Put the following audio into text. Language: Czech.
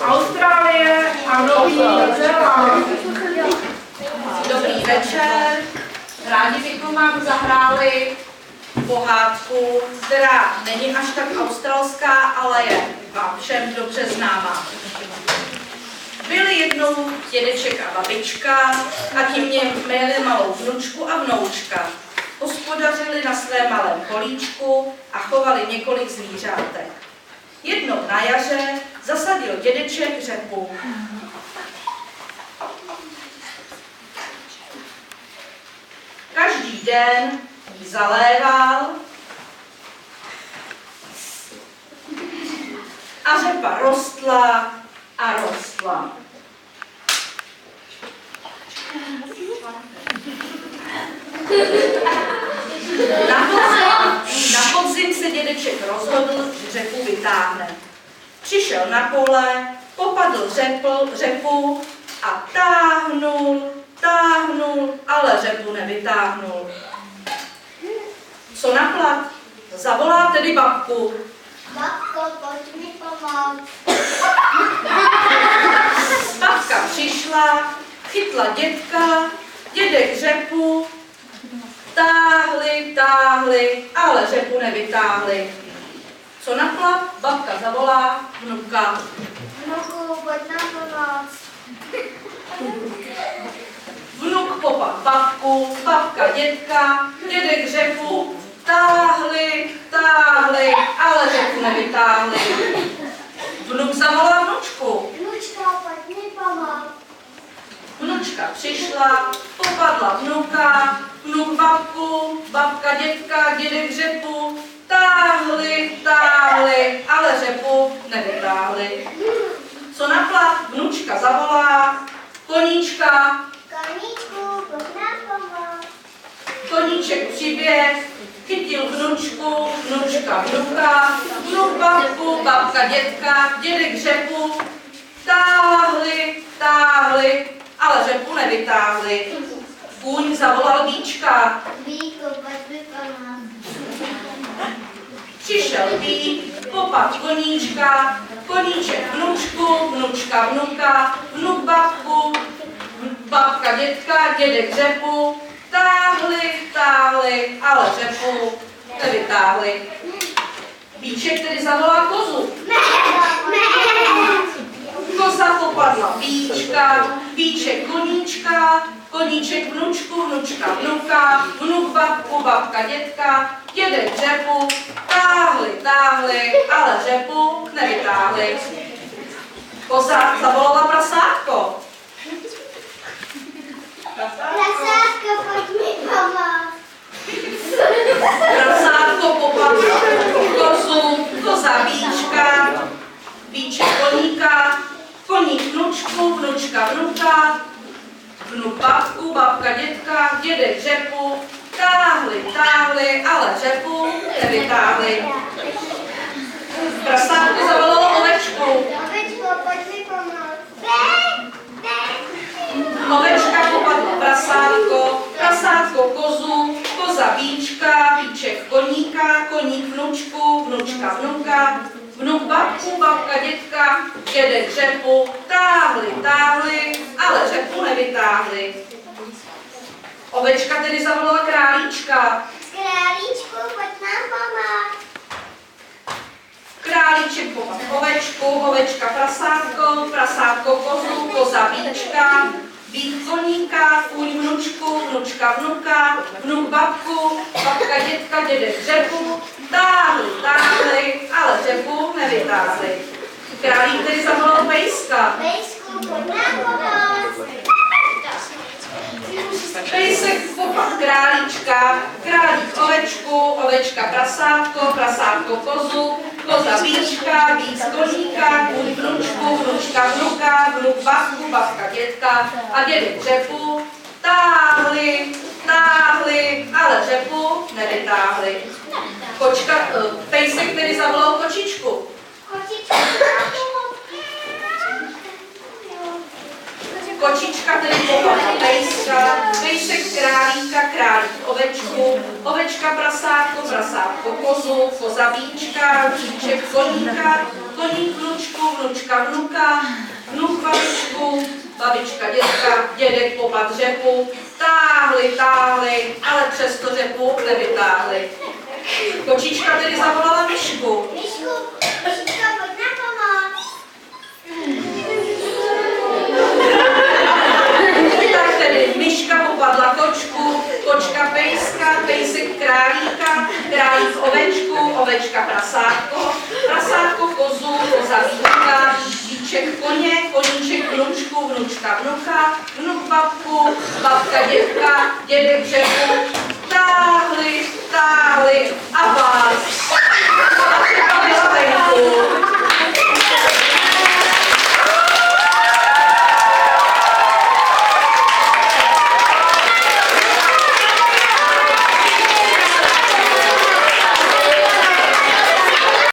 Austrálie a Nový Zéland. Dobrý večer. Rádi bychom vám zahráli pohádku, která není až tak australská, ale je vám všem dobře známá. Byli jednou dědeček a babička a ti měli malou vnučku a vnoučka. Hospodařili na svém malém políčku a chovali několik zvířátek. Jednou na jaře zasadil dědeček řepu. Každý den ji zaléval a řepa rostla a rostla. Na podzim se dědeček rozhodl, že řepu vytáhne. Přišel na pole, popadl řepu a táhnul, ale řepu nevytáhnul. Co na plat? Zavolá tedy babku. Babko, pojď mi pomoct. Babka přišla, chytla dědka, dědek řepu, táhli, ale řepu nevytáhli. Co na plat? Babka zavolá vnuka. Vnuku, pojď nám pomoct. Vnuk popad babku, babka dědka, dědek řepu, táhli, ale řepu nevytáhli. Vnuk zavolá vnučku. Vnučka, pojď mi pomoct. Vnučka přišla, popadla vnuka, vnuk babku, babka dědka, dědek řepu, táhli, ale řepu nevytáhli. Co na plat? Vnučka zavolá koníčka. Koníčku, pojď nám pomoct. Koníček přiběh, chytil vnučku, vnučka vnuka, vnuk babku, babka dědka, dědek řepu, táhli, ale řepu nevytáhli. Kůň zavolal víčka. Víko, pojď mi pomoct. Přišel vík, popad koníčka, koníček vnučku, vnučka vnuka, vnuk babku, babka dědka, dědek řepu, táhli, ale řepu nevytáhli. Víček tedy zavolá kozu. Koza popadla víčka, víček koníčka, koníček vnučku, vnučka vnuka, vnuk babku, babka dědka, dědek řepu, táhli, ale řepu nevytáhli. Koza zavolala prasátko. Prasátko, pojď mi pomoct. Prasátko popadlo kozu, koza víčka, víček koníka, koník vnučku, vnučka vnuka, vnuk babku, babka dědka, dědek řepu, táhli, ale řepu nevytáhli. Prasátko zavolalo ovečku. Ovečko, pojď mi pomoct. Ovečka popadla prasátko kozu, koza víčka, víček koníka, koník vnučku, vnučka vnuka, vnuk babku, babka dědka, dědek řepu, táhli, ale řepu nevytáhli. Ovečka tedy zavolala králíčka. Králíčku, pojď nám pomoct. Králíček popadl ovečku, ovečka prasátko kozu, koza víčka, vík koníka, kůň vnučku, vnučka vnuka, vnuk babku, babka dědka, dědek řepu, táhli, ale řepu nevytáhli. Králík tedy zavolal pejska. Pejsku, pojď nám pomoct. Pejsek popadl králíčka, králík ovečku, ovečka prasátko kozu, koza víčka, víc koníka, kůň vnučku, vnučka vnuka, vnuk babku, babka dědka a dědek řepu, táhli, ale řepu nevytáhli. Pejsek tedy zavolal kočičku. Kočičku, nám pomoct. Kočička tedy popadla pejska, pejsek králíka, králík ovečku, ovečka prasátko, prasátko kozu, koza víčka, víček koníka, koník vnučku, vnučka vnuka, vnuk babičku, babička dědka, dědek popad řepu, táhli, ale přesto řepu nevytáhli. Kočička tedy zavolala myšku. Myšku, myško, pojď na pomoc. Tak tedy myška popadla kočku, kočka pejska, pejsek králíka, králík ovečku, ovečka prasátko, prasátko kozu, koza víčka, víček koně, koníček vnučku, vnučka vnuka, vnuk babku, babka dědka, dědek řepu, táhli a vás.